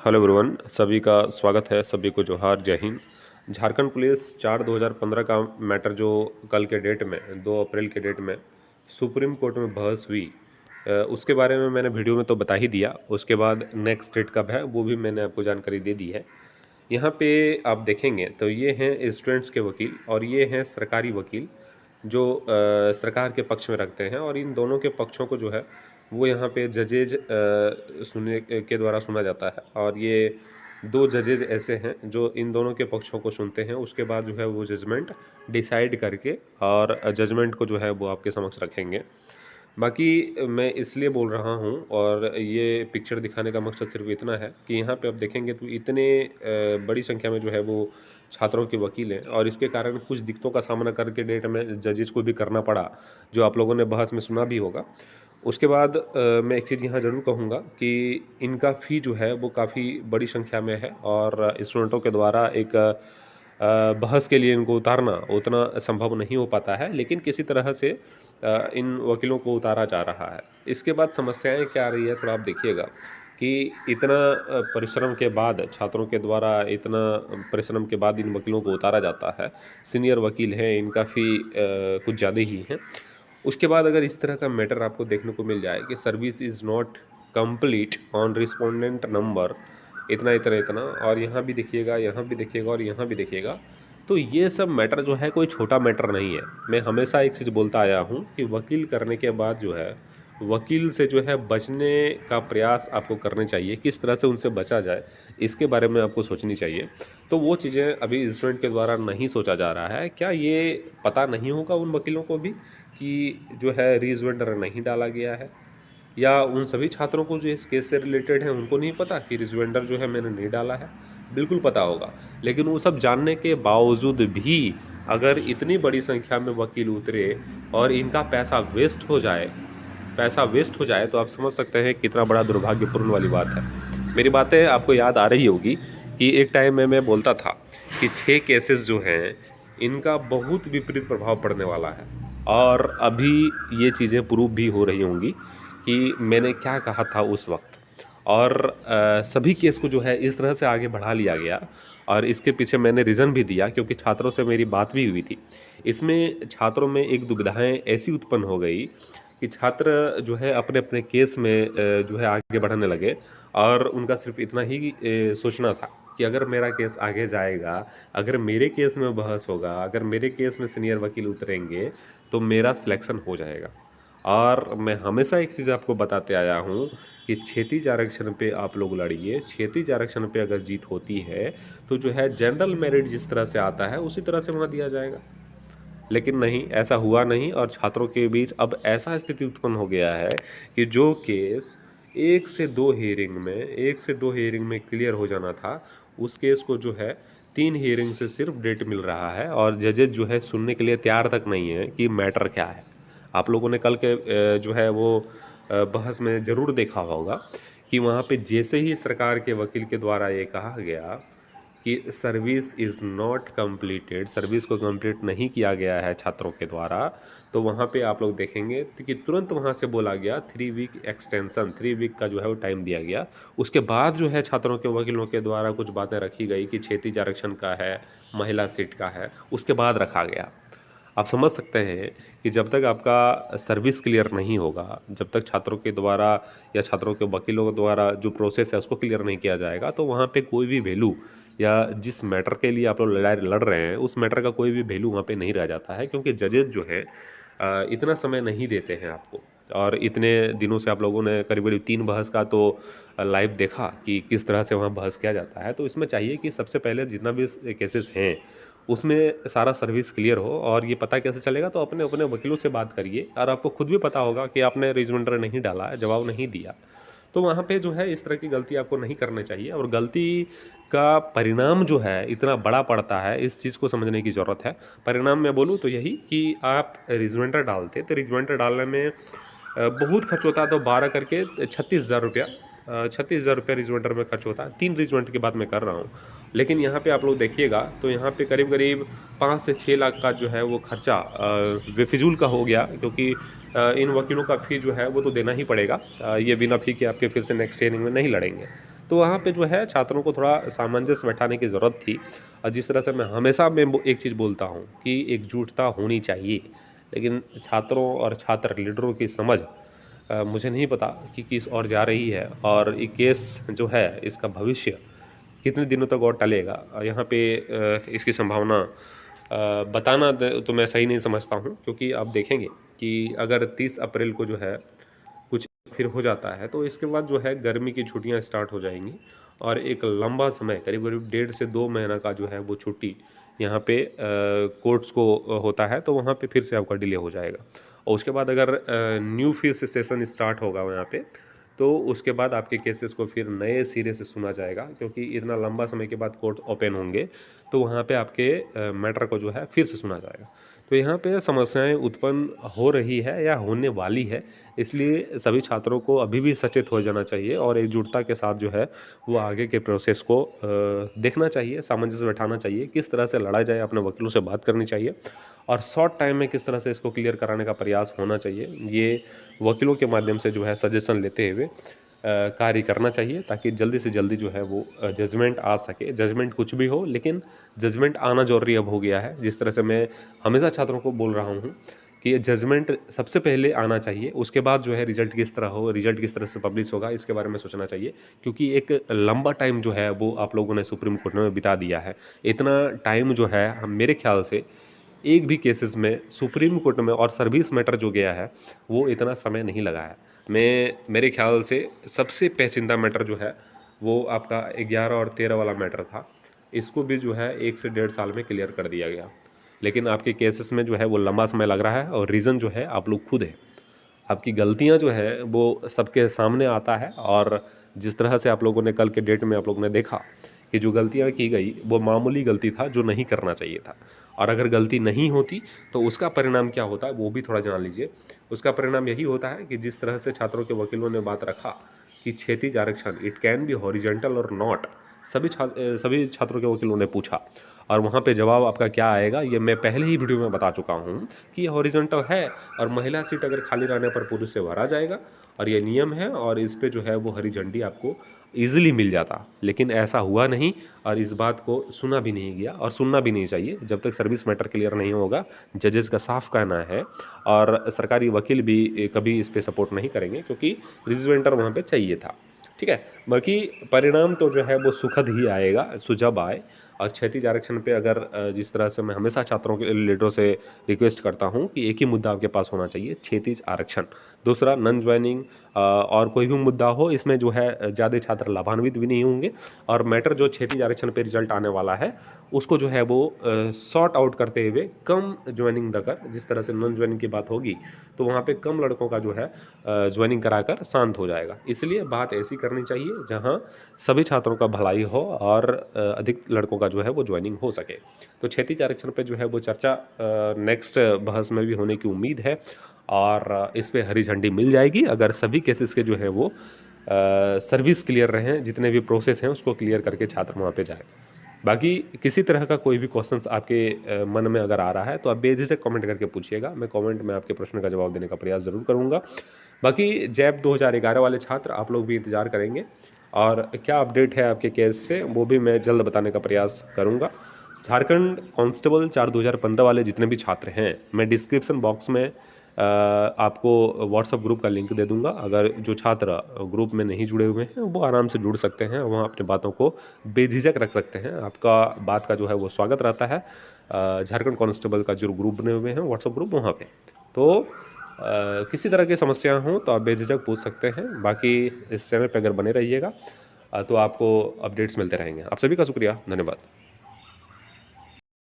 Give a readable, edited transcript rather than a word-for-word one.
Hello everyone, सभी का स्वागत है। सभी को जोहार, जय हिंद। झारखंड पुलिस 4/2015 का मैटर जो कल के डेट में 2 अप्रैल के डेट में सुप्रीम कोर्ट में बहस हुई, उसके बारे में मैंने वीडियो में तो बता ही दिया। उसके बाद नेक्स्ट डेट कब है वो भी मैंने आपको जानकारी दे दी है। यहाँ पे आप देखेंगे तो ये हैं स्टूडेंट्स के वकील और ये हैं सरकारी वकील जो सरकार के पक्ष में रखते हैं, और इन दोनों के पक्षों को जो है वो यहाँ पे जजेज सुनने के द्वारा सुना जाता है। और ये 2 जजेज ऐसे हैं जो इन दोनों के पक्षों को सुनते हैं। उसके बाद जो है वो जजमेंट डिसाइड करके और जजमेंट को जो है वो आपके समक्ष रखेंगे। बाकी मैं इसलिए बोल रहा हूँ और ये पिक्चर दिखाने का मकसद सिर्फ इतना है कि यहाँ पे आप देखेंगे तो इतने बड़ी संख्या में जो है वो छात्रों के वकील हैं, और इसके कारण कुछ दिक्कतों का सामना करके डेट में जजेस को भी करना पड़ा, जो आप लोगों ने बहस में सुना भी होगा। उसके बाद मैं एक चीज़ यहाँ ज़रूर कहूँगा कि इनका फ़ी जो है वो काफ़ी बड़ी संख्या में है, और स्टूडेंटों के द्वारा एक बहस के लिए इनको उतारना उतना संभव नहीं हो पाता है, लेकिन किसी तरह से इन वकीलों को उतारा जा रहा है। इसके बाद समस्याएं क्या आ रही है थोड़ा आप देखिएगा कि इतना परिश्रम के बाद छात्रों के द्वारा इतना परिश्रम के बाद इन वकीलों को उतारा जाता है। सीनियर वकील हैं, इनका फ़ी कुछ ज़्यादा ही है। उसके बाद अगर इस तरह का मैटर आपको देखने को मिल जाए कि service is not complete on respondent number इतना इतना इतना, और यहाँ भी देखिएगा, यहाँ भी देखिएगा और यहाँ भी देखिएगा, तो ये सब मैटर जो है कोई छोटा मैटर नहीं है। मैं हमेशा एक चीज़ बोलता आया हूँ कि वकील करने के बाद जो है वकील से जो है बचने का प्रयास आपको करने चाहिए। किस तरह से उनसे बचा जाए इसके बारे में आपको सोचनी चाहिए। तो वो चीज़ें अभी स्टूडेंट के द्वारा नहीं सोचा जा रहा है। क्या ये पता नहीं होगा उन वकीलों को भी कि जो है रीजवेंडर नहीं डाला गया है, या उन सभी छात्रों को जो इस केस से रिलेटेड हैं उनको नहीं पता कि रिजवेंडर जो है मैंने नहीं डाला है? बिल्कुल पता होगा। लेकिन वो सब जानने के बावजूद भी अगर इतनी बड़ी संख्या में वकील उतरे और इनका पैसा वेस्ट हो जाए तो आप समझ सकते हैं कितना बड़ा दुर्भाग्यपूर्ण वाली बात है। मेरी बातें आपको याद आ रही होगी कि एक टाइम में मैं बोलता था कि 6 केसेस जो हैं इनका बहुत विपरीत प्रभाव पड़ने वाला है, और अभी ये चीज़ें प्रूव भी हो रही होंगी कि मैंने क्या कहा था उस वक्त। और सभी केस को जो है इस तरह से आगे बढ़ा लिया गया, और इसके पीछे मैंने रीज़न भी दिया क्योंकि छात्रों से मेरी बात भी हुई थी। इसमें छात्रों में एक दुविधाएं ऐसी उत्पन्न हो गई कि छात्र जो है अपने अपने केस में जो है आगे बढ़ने लगे, और उनका सिर्फ इतना ही सोचना था कि अगर मेरा केस आगे जाएगा, अगर मेरे केस में बहस होगा, अगर मेरे केस में सीनियर वकील उतरेंगे तो मेरा सिलेक्शन हो जाएगा। और मैं हमेशा एक चीज़ आपको बताते आया हूँ कि क्षैतिज आरक्षण पे आप लोग लड़िए। क्षैतिज आरक्षण पे अगर जीत होती है तो जो है जनरल मेरिट जिस तरह से आता है उसी तरह से वहाँ दिया जाएगा। लेकिन नहीं, ऐसा हुआ नहीं, और छात्रों के बीच अब ऐसा स्थिति उत्पन्न हो गया है कि जो केस 1 से 2 हियरिंग में क्लियर हो जाना था, उस केस को जो है 3 हियरिंग से सिर्फ डेट मिल रहा है, और जजेज जो है सुनने के लिए तैयार तक नहीं है कि मैटर क्या है। आप लोगों ने कल के जो है वो बहस में ज़रूर देखा होगा कि वहाँ पे जैसे ही सरकार के वकील के द्वारा ये कहा गया कि service is not completed, service को कंप्लीट नहीं किया गया है छात्रों के द्वारा, तो वहाँ पे आप लोग देखेंगे तो कि तुरंत वहाँ से बोला गया 3 वीक एक्सटेंशन, 3 वीक का जो है वो टाइम दिया गया। उसके बाद जो है छात्रों के वकीलों के द्वारा कुछ बातें रखी गई कि क्षैतिज आरक्षण का है, महिला सीट का है, उसके बाद रखा गया। आप समझ सकते हैं कि जब तक आपका सर्विस क्लियर नहीं होगा, जब तक छात्रों के द्वारा या छात्रों के वकीलों के द्वारा जो प्रोसेस है उसको क्लियर नहीं किया जाएगा, तो वहाँ पे कोई भी वैल्यू, या जिस मैटर के लिए आप लोग लड़ाई लड़ रहे हैं उस मैटर का कोई भी वैल्यू वहाँ पे नहीं रह जाता है, क्योंकि जजेस जो है इतना समय नहीं देते हैं आपको। और इतने दिनों से आप लोगों ने करीब करीब 3 बहस का तो लाइव देखा कि किस तरह से वहाँ बहस किया जाता है। तो इसमें चाहिए कि सबसे पहले जितना भी केसेस हैं उसमें सारा सर्विस क्लियर हो। और ये पता कैसे चलेगा, तो अपने अपने वकीलों से बात करिए, और आपको खुद भी पता होगा कि आपने रिजवेंडर नहीं डाला है, जवाब नहीं दिया, तो वहाँ पे जो है इस तरह की गलती आपको नहीं करनी चाहिए। और गलती का परिणाम जो है इतना बड़ा पड़ता है, इस चीज़ को समझने की ज़रूरत है। परिणाम मैं बोलूँ तो यही कि आप रिजवेंडर डालते तो रिजवेंडर डालने में बहुत खर्च होता है, तो 12 करके 36,000 रुपया, 36,000 रुपया रिजवेंडर में खर्च होता है। 3 रिजवेंडर की बात मैं कर रहा हूँ। लेकिन यहाँ पे आप लोग देखिएगा तो यहाँ पे करीब करीब 5 से 6 लाख का जो है वो खर्चा बेफिजूल का हो गया, क्योंकि इन वकीलों का फ़ी जो है वो तो देना ही पड़ेगा। ये बिना फ़ी के आपके फिर से नेक्स्ट हियरिंग में नहीं लड़ेंगे। तो तो वहाँ पे जो है छात्रों को थोड़ा सामंजस्य बैठाने की ज़रूरत थी। और जिस तरह से मैं हमेशा एक चीज़ बोलता हूँ कि एकजुटता होनी चाहिए, लेकिन छात्रों और छात्र लीडरों की समझ मुझे नहीं पता कि किस ओर जा रही है, और ये केस जो है इसका भविष्य कितने दिनों तक और टलेगा। यहाँ पे इसकी संभावना बताना तो मैं सही नहीं समझता हूँ, क्योंकि आप देखेंगे कि अगर 30 अप्रैल को जो है कुछ फिर हो जाता है, तो इसके बाद जो है गर्मी की छुट्टियां स्टार्ट हो जाएंगी, और एक लंबा समय करीब करीब 1.5 से 2 महीना का जो है वो छुट्टी यहाँ पे कोर्ट्स को होता है, तो वहाँ पे फिर से आपका डिले हो जाएगा। और उसके बाद अगर न्यू फिर से सेशन स्टार्ट होगा यहाँ पे, तो उसके बाद आपके केसेस को फिर नए सिरे से सुना जाएगा, क्योंकि इतना लंबा समय के बाद कोर्ट ओपन होंगे, तो वहाँ पे आपके मैटर को जो है फिर से सुना जाएगा। तो यहाँ पे समस्याएं उत्पन्न हो रही है या होने वाली है, इसलिए सभी छात्रों को अभी भी सचेत हो जाना चाहिए और एकजुटता के साथ जो है वो आगे के प्रोसेस को देखना चाहिए, सामंजस्य बैठाना चाहिए, किस तरह से लड़ा जाए, अपने वकीलों से बात करनी चाहिए, और शॉर्ट टाइम में किस तरह से इसको क्लियर कराने का प्रयास होना चाहिए। ये वकीलों के माध्यम से जो है सजेशन लेते हुए कार्य करना चाहिए, ताकि जल्दी से जल्दी जो है वो जजमेंट आ सके। जजमेंट कुछ भी हो, लेकिन जजमेंट आना ज़रूरी अब हो गया है। जिस तरह से मैं हमेशा छात्रों को बोल रहा हूँ कि ये जजमेंट सबसे पहले आना चाहिए, उसके बाद जो है रिजल्ट किस तरह हो, रिजल्ट किस तरह से पब्लिश होगा, इसके बारे में सोचना चाहिए। क्योंकि एक लंबा टाइम जो है वो आप लोगों ने सुप्रीम कोर्ट में बिता दिया है। इतना टाइम जो है हम मेरे ख्याल से एक भी केसेस में सुप्रीम कोर्ट में और सर्विस मैटर जो गया है वो इतना समय नहीं लगा है। मेरे ख्याल से सबसे पेचीदा मैटर जो है वो आपका 11 और 13 वाला मैटर था। इसको भी जो है 1 से 1.5 साल में क्लियर कर दिया गया, लेकिन आपके केसेस में जो है वो लंबा समय लग रहा है, और रीज़न जो है आप लोग खुद है। आपकी गलतियां जो है वो सबके सामने आता है, और जिस तरह से आप लोगों ने कल के डेट में आप लोगों ने देखा कि जो गलतियां की गई वो मामूली गलती था जो नहीं करना चाहिए था, और अगर गलती नहीं होती तो उसका परिणाम क्या होता है वो भी थोड़ा जान लीजिए। उसका परिणाम यही होता है कि जिस तरह से छात्रों के वकीलों ने बात रखा कि क्षैतिज आरक्षण इट कैन बी हॉरिजेंटल और नॉट, सभी छात्रों के वकीलों ने पूछा, और वहाँ पे जवाब आपका क्या आएगा ये मैं पहले ही वीडियो में बता चुका हूँ कि ये हॉरिजॉन्टल है, और महिला सीट अगर खाली रहने पर पुरुष से भरा जाएगा, और ये नियम है, और इस पे जो है वो हरी झंडी आपको ईजिली मिल जाता। लेकिन ऐसा हुआ नहीं, और इस बात को सुना भी नहीं गया, और सुनना भी नहीं चाहिए जब तक सर्विस मैटर क्लियर नहीं होगा। जजेस का साफ कहना है, और सरकारी वकील भी कभी इस पे सपोर्ट नहीं करेंगे, क्योंकि रिजवेंटर वहाँ पे चाहिए था। ठीक है, बाकी परिणाम तो जो है वो सुखद ही आएगा, सुझाव आए। और क्षैतिज आरक्षण पे अगर जिस तरह से मैं हमेशा छात्रों के लीडरों से रिक्वेस्ट करता हूँ कि एक ही मुद्दा आपके पास होना चाहिए, क्षैतिज आरक्षण। दूसरा नॉन ज्वाइनिंग, और कोई भी मुद्दा हो इसमें जो है ज़्यादा छात्र लाभान्वित भी नहीं होंगे, और मैटर जो क्षैतिज आरक्षण पे रिजल्ट आने वाला है उसको जो है वो सॉर्ट आउट करते हुए कम ज्वाइनिंग देकर, जिस तरह से नॉन ज्वाइनिंग की बात होगी तो वहाँ पे कम लड़कों का जो है ज्वाइनिंग कराकर शांत हो जाएगा। इसलिए बात ऐसी करनी चाहिए जहाँ सभी छात्रों का भलाई हो, और अधिक लड़कों का जो है वो ज्वाइनिंग हो सके। तो क्षैतिज आरक्षण पे जो है वो चर्चा नेक्स्ट बहस में भी होने की उम्मीद है, और इस पे हरी झंडी मिल जाएगी अगर सभी केसेस के जो है वो सर्विस क्लियर रहें, जितने भी प्रोसेस हैं उसको क्लियर करके छात्र वहाँ पे जाए। बाकी किसी तरह का कोई भी क्वेश्चंस आपके मन में अगर आ रहा है तो आप बेझिझक कमेंट करके पूछिएगा, मैं कमेंट में आपके प्रश्न का जवाब देने का प्रयास ज़रूर करूँगा। बाकी जैप 2011 वाले छात्र आप लोग भी इंतज़ार करेंगे, और क्या अपडेट है आपके केस से वो भी मैं जल्द बताने का प्रयास करूँगा। झारखंड कांस्टेबल 4 2015 वाले जितने भी छात्र हैं, मैं डिस्क्रिप्शन बॉक्स में आपको व्हाट्सएप ग्रुप का लिंक दे दूंगा। अगर जो छात्र ग्रुप में नहीं जुड़े हुए हैं वो आराम से जुड़ सकते हैं, वहाँ अपनी बातों को बेझिझक रख सकते हैं, आपका बात का जो है वो स्वागत रहता है। झारखंड कांस्टेबल का जो ग्रुप बने हुए हैं व्हाट्सएप ग्रुप, वहाँ पे तो किसी तरह की समस्या हो तो आप बेझिझक पूछ सकते हैं। बाकी इस चैनल पर अगर बने रहिएगा तो आपको अपडेट्स मिलते रहेंगे। आप सभी का शुक्रिया, धन्यवाद।